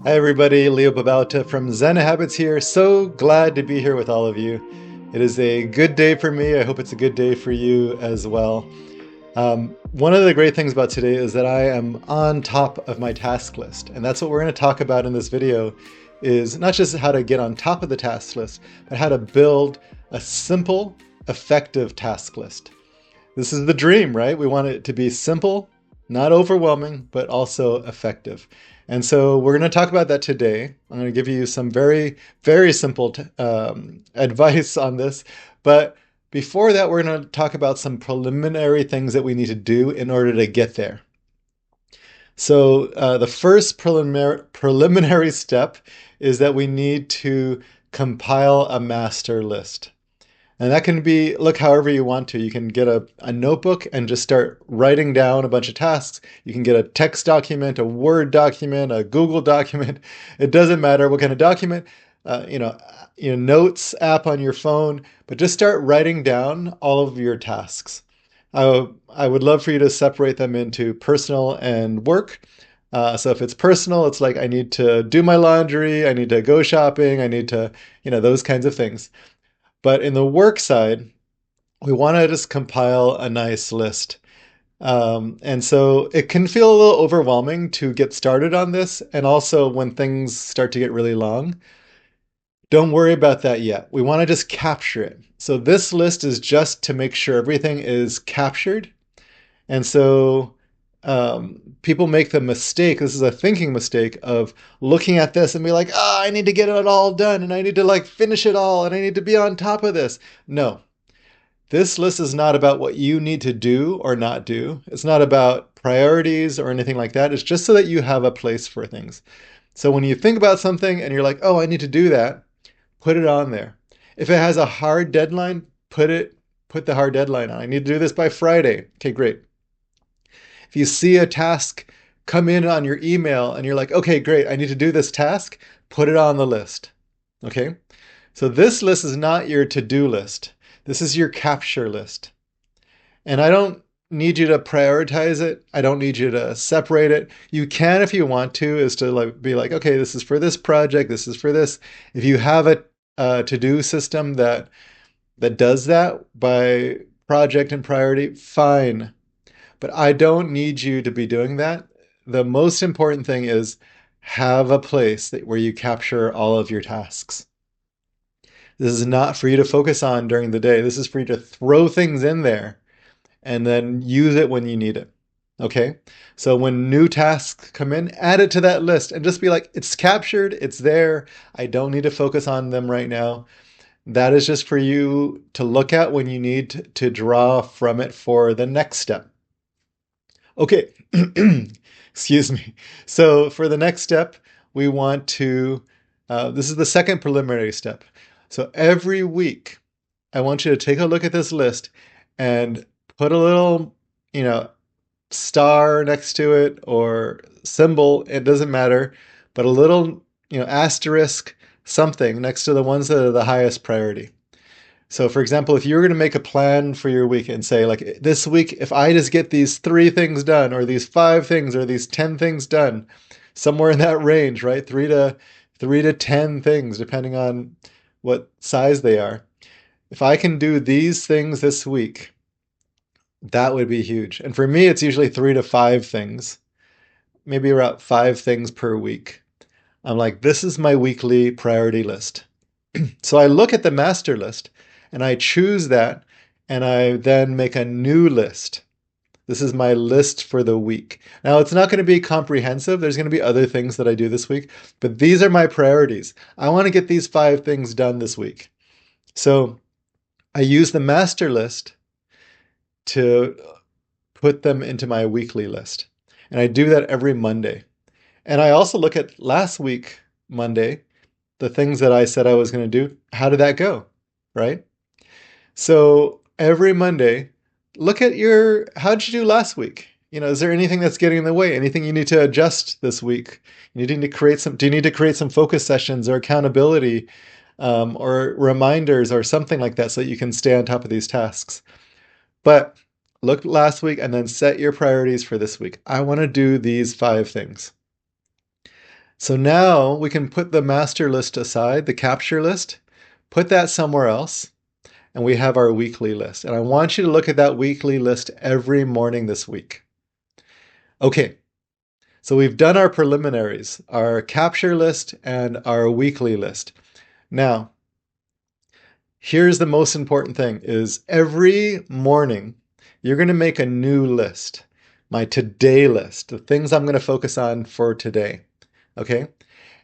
Hi everybody, Leo Babauta from Zen Habits here. So glad to be here with all of you. It is a good day for me. I hope it's a good day for you as well. One of the great things about today is that I am on top of my task list. And that's what we're going to talk about in this video is not just how to get on top of the task list, but how to build a simple, effective task list. This is the dream, right? We want it to be simple, not overwhelming, but also effective. And so we're going to talk about that today. I'm going to give you some very, very simple advice on this. But before that, we're going to talk about some preliminary things that we need to do in order to get there. So the first preliminary step is that we need to compile a master list. And that can be, look however you want to. You can get a notebook and just start writing down a bunch of tasks. You can get a text document, a Word document, a Google document. It doesn't matter what kind of document, notes app on your phone, but just start writing down all of your tasks. I would love for you to separate them into personal and work. So if it's personal, it's like I need to do my laundry, I need to go shopping, I need to, those kinds of things. But in the work side, we want to just compile a nice list. And so it can feel a little overwhelming to get started on this. And also, when things start to get really long, don't worry about that yet. We want to just capture it. So this list is just to make sure everything is captured. And so people make the mistake, this is a thinking mistake, of looking at this and be like, I need to get it all done and I need to like finish it all and I need to be on top of this. No, this list is not about what you need to do or not do. It's not about priorities or anything like that. It's just so that you have a place for things. So when you think about something and you're like, I need to do that, put it on there. If it has a hard deadline, put the hard deadline on. I need to do this by Friday. Okay, great. If you see a task come in on your email and you're like, okay, great, I need to do this task, put it on the list. Okay? So this list is not your to-do list. This is your capture list. And I don't need you to prioritize it. I don't need you to separate it. You can if you want to, is to be like, okay, this is for this project, this is for this. If you have a to-do system that does that by project and priority, fine. But I don't need you to be doing that. The most important thing is have a place where you capture all of your tasks. This is not for you to focus on during the day. This is for you to throw things in there and then use it when you need it. Okay? So when new tasks come in, add it to that list and just be like, it's captured, it's there. I don't need to focus on them right now. That is just for you to look at when you need to draw from it for the next step. Okay, excuse me. So for the next step, we want to, this is the second preliminary step. So every week, I want you to take a look at this list and put a little, star next to it or symbol, it doesn't matter, but a little, asterisk, something next to the ones that are the highest priority. So, for example, if you were going to make a plan for your week and say, like, this week, if I just get these 3 things done, or these 5 things, or these 10 things done, somewhere in that range, right? Three to 10 things, depending on what size they are. If I can do these things this week, that would be huge. And for me, it's usually 3 to 5 things, maybe about 5 things per week. I'm like, this is my weekly priority list. So I look at the master list and I choose that and I then make a new list. This is my list for the week. Now, it's not going to be comprehensive. There's going to be other things that I do this week, but these are my priorities. I want to get these 5 things done this week. So I use the master list to put them into my weekly list. And I do that every Monday. And I also look at last week, Monday, the things that I said I was going to do. How did that go? Right? So every Monday, look at how did you do last week? Is there anything that's getting in the way? Anything you need to adjust this week? Do you need to create some focus sessions or accountability, or reminders or something like that so that you can stay on top of these tasks? But look last week and then set your priorities for this week. I want to do these 5 things. So now we can put the master list aside, the capture list, put that somewhere else, and we have our weekly list. And I want you to look at that weekly list every morning this week. Okay, so we've done our preliminaries, our capture list and our weekly list. Now, here's the most important thing is every morning you're going to make a new list, my today list, the things I'm going to focus on for today. Okay?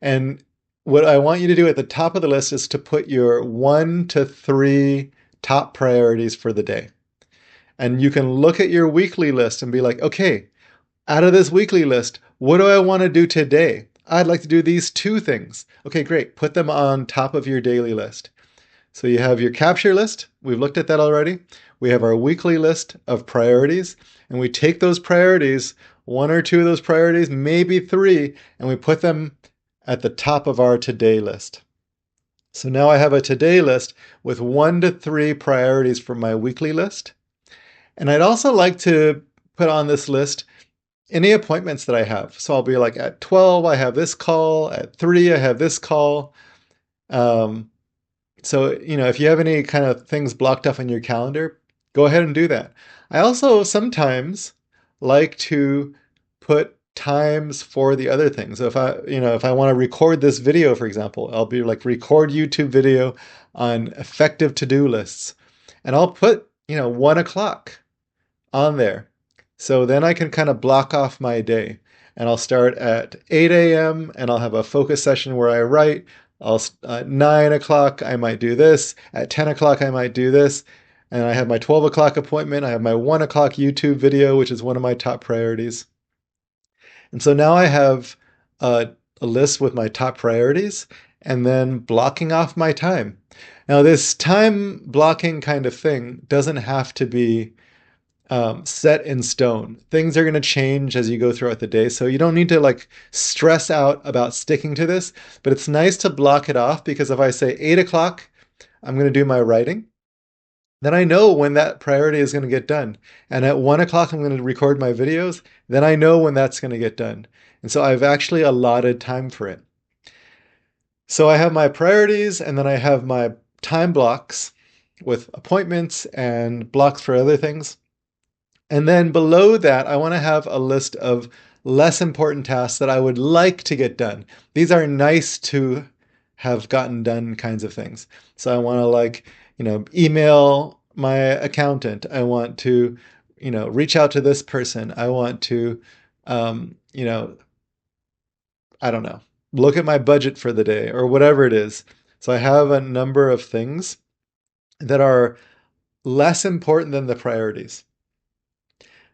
And what I want you to do at the top of the list is to put your 1 to 3 top priorities for the day. And you can look at your weekly list and be like, okay, out of this weekly list, what do I want to do today? I'd like to do these 2 things. Okay, great. Put them on top of your daily list. So you have your capture list. We've looked at that already. We have our weekly list of priorities, and we take those priorities, 1 or 2 of those priorities, maybe 3, and we put them at the top of our today list. So now I have a today list with 1 to 3 priorities for my weekly list. And I'd also like to put on this list any appointments that I have. So I'll be like at 12, I have this call. At 3, I have this call. So, if you have any kind of things blocked off on your calendar, go ahead and do that. I also sometimes like to put times for the other things. So if I want to record this video, for example, I'll be like record YouTube video on effective to-do lists. And I'll put, 1 o'clock on there. So then I can kind of block off my day. And I'll start at 8 a.m. and I'll have a focus session where I write. At 9 o'clock, I might do this. At 10 o'clock, I might do this. And I have my 12 o'clock appointment. I have my 1 o'clock YouTube video, which is one of my top priorities. And so now I have a list with my top priorities and then blocking off my time. Now, this time blocking kind of thing doesn't have to be set in stone. Things are going to change as you go throughout the day. So you don't need to like stress out about sticking to this, but it's nice to block it off because if I say 8 o'clock, I'm going to do my writing, then I know when that priority is going to get done. And at 1 o'clock, I'm going to record my videos. Then I know when that's going to get done. And so I've actually allotted time for it. So I have my priorities and then I have my time blocks with appointments and blocks for other things. And then below that, I want to have a list of less important tasks that I would like to get done. These are nice to have gotten done kinds of things. So I want to email my accountant. I want to, reach out to this person. I want to, I don't know, look at my budget for the day or whatever it is. So I have a number of things that are less important than the priorities.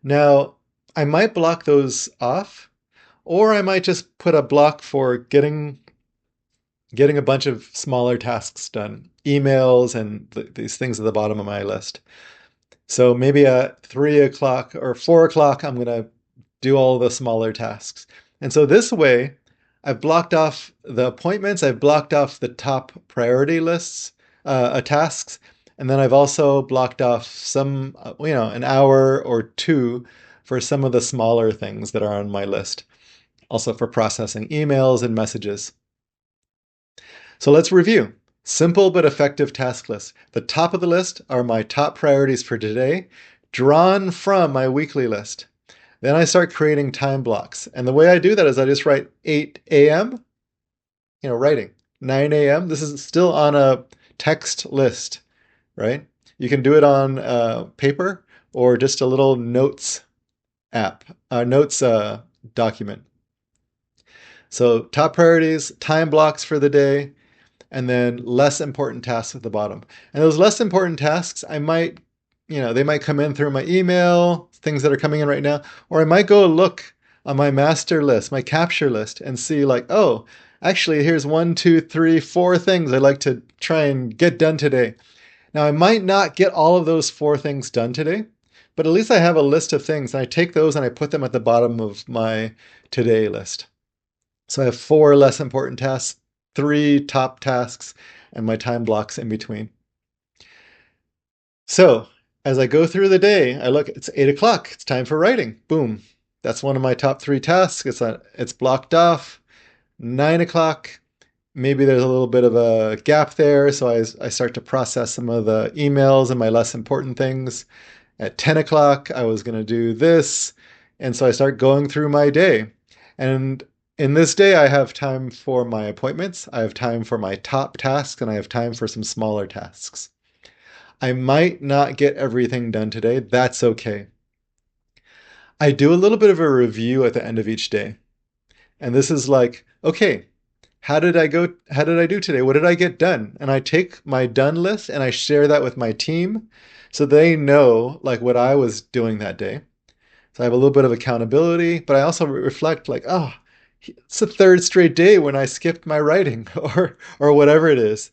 Now, I might block those off, or I might just put a block for getting a bunch of smaller tasks done, emails and these things at the bottom of my list. So maybe at 3 o'clock or 4 o'clock, I'm going to do all the smaller tasks. And so this way, I've blocked off the appointments, I've blocked off the top priority lists, tasks, and then I've also blocked off some, an hour or 2 for some of the smaller things that are on my list. Also for processing emails and messages. So let's review. Simple but effective task list. The top of the list are my top priorities for today, drawn from my weekly list. Then I start creating time blocks. And the way I do that is I just write 8 a.m., writing. 9 a.m., this is still on a text list. Right? You can do it on paper or just a little notes app, notes document. So top priorities, time blocks for the day, and then less important tasks at the bottom. And those less important tasks, I might, they might come in through my email, things that are coming in right now, or I might go look on my master list, my capture list, and see like, oh, actually, here's 1, 2, 3, 4 things I'd like to try and get done today. Now, I might not get all of those 4 things done today, but at least I have a list of things, and I take those and I put them at the bottom of my today list. So I have 4 less important tasks, 3 top tasks, and my time blocks in between. So as I go through the day, I look, it's 8 o'clock, it's time for writing. Boom. That's one of my top 3 tasks. It's blocked off. 9 o'clock, maybe there's a little bit of a gap there. So I start to process some of the emails and my less important things. At 10 o'clock, I was going to do this. And so I start going through my day. And in this day, I have time for my appointments, I have time for my top tasks, and I have time for some smaller tasks. I might not get everything done today. That's okay. I do a little bit of a review at the end of each day. And this is like, okay, how did I go? How did I do today? What did I get done? And I take my done list and I share that with my team so they know like what I was doing that day. So I have a little bit of accountability, but I also reflect like, oh, it's the third straight day when I skipped my writing or whatever it is.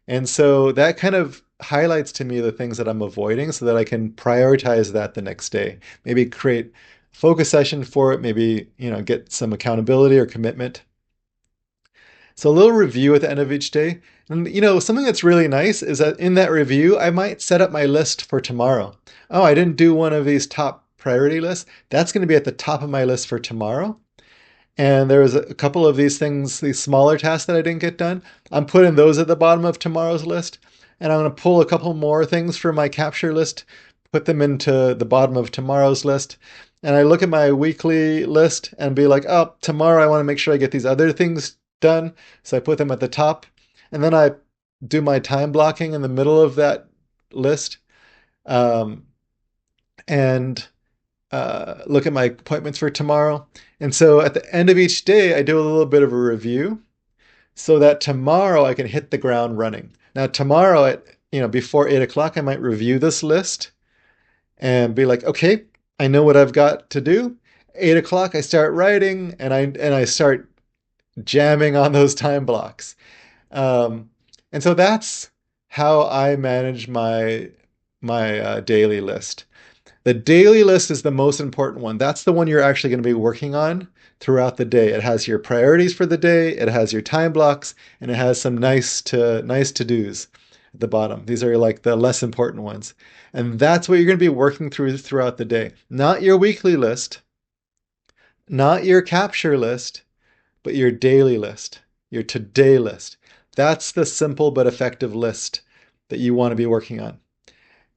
And so that kind of highlights to me the things that I'm avoiding so that I can prioritize that the next day. Maybe create a focus session for it, maybe, get some accountability or commitment. So a little review at the end of each day. And something that's really nice is that in that review, I might set up my list for tomorrow. Oh, I didn't do one of these top priority lists. That's going to be at the top of my list for tomorrow. And there was a couple of these things, these smaller tasks that I didn't get done. I'm putting those at the bottom of tomorrow's list. And I'm going to pull a couple more things from my capture list, put them into the bottom of tomorrow's list. And I look at my weekly list and be like, oh, tomorrow I want to make sure I get these other things done. So I put them at the top. And then I do my time blocking in the middle of that list. Um, and look at my appointments for tomorrow. And so at the end of each day, I do a little bit of a review so that tomorrow I can hit the ground running. Now, tomorrow at, before 8 o'clock, I might review this list and be like, okay, I know what I've got to do. 8 o'clock, I start writing and I start jamming on those time blocks. Um, and so that's how I manage my daily list. The daily list is the most important one. That's the one you're actually going to be working on throughout the day. It has your priorities for the day, it has your time blocks, and it has some nice to-dos at the bottom. These are like the less important ones. And that's what you're going to be working throughout the day. Not your weekly list, not your capture list, but your daily list, your today list. That's the simple but effective list that you want to be working on.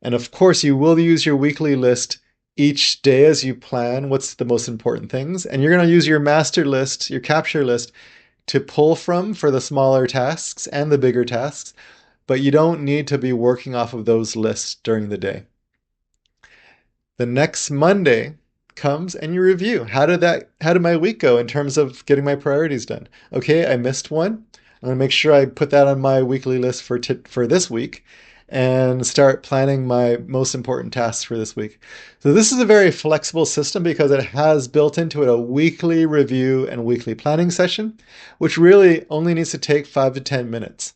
And of course, you will use your weekly list each day as you plan what's the most important things. And you're going to use your master list, your capture list, to pull from for the smaller tasks and the bigger tasks. But you don't need to be working off of those lists during the day. The next Monday comes and you review. How did my week go in terms of getting my priorities done? Okay, I missed one. I'm going to make sure I put that on my weekly list for this week and start planning my most important tasks for this week. So this is a very flexible system because it has built into it a weekly review and weekly planning session, which really only needs to take 5 to 10 minutes.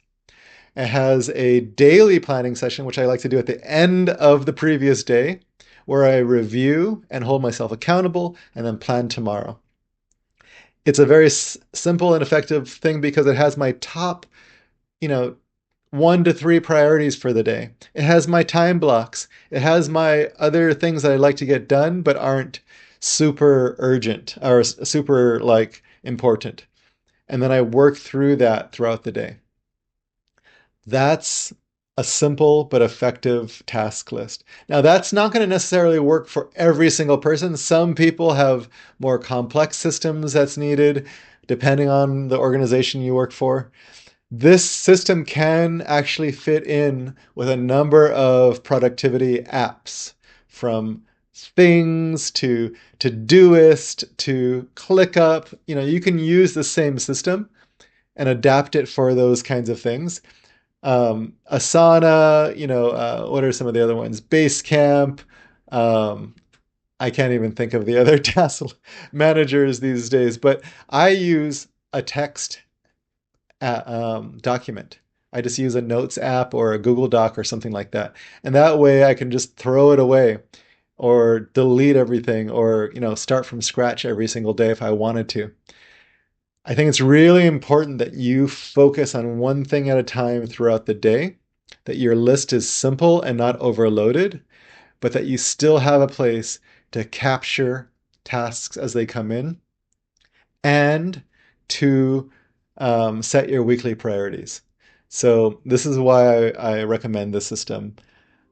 It has a daily planning session, which I like to do at the end of the previous day, where I review and hold myself accountable and then plan tomorrow. It's a very simple and effective thing because it has my top, you know, 1 to 3 priorities for the day. It has my time blocks. It has my other things that I'd like to get done but aren't super urgent or super like important. And then I work through that throughout the day. That's a simple but effective task list. Now, that's not going to necessarily work for every single person. Some people have more complex systems that's needed, depending on the organization you work for. This system can actually fit in with a number of productivity apps, from Things to Todoist to ClickUp. You can use the same system and adapt it for those kinds of things. Asana, what are some of the other ones? Basecamp. Um, I can't even think of the other task managers these days, but I use a text document. I just use a notes app or a Google Doc or something like that. And that way I can just throw it away or delete everything or, start from scratch every single day if I wanted to. I think it's really important that you focus on one thing at a time throughout the day, that your list is simple and not overloaded, but that you still have a place to capture tasks as they come in and to set your weekly priorities. So this is why I recommend this system.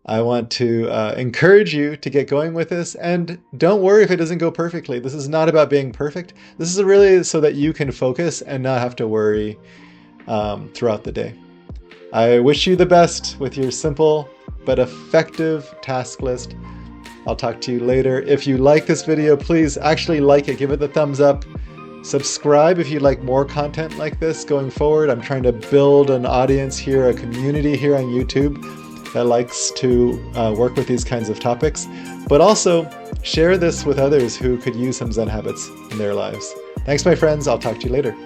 I want to encourage you to get going with this, and don't worry if it doesn't go perfectly. This is not about being perfect. This is really so that you can focus and not have to worry throughout the day. I wish you the best with your simple but effective task list. I'll talk to you later. If you like this video, please actually like it, give it the thumbs up. Subscribe if you'd like more content like this going forward. I'm trying to build an audience here, a community here on YouTube that likes to work with these kinds of topics. But also share this with others who could use some Zen habits in their lives. Thanks, my friends. I'll talk to you later.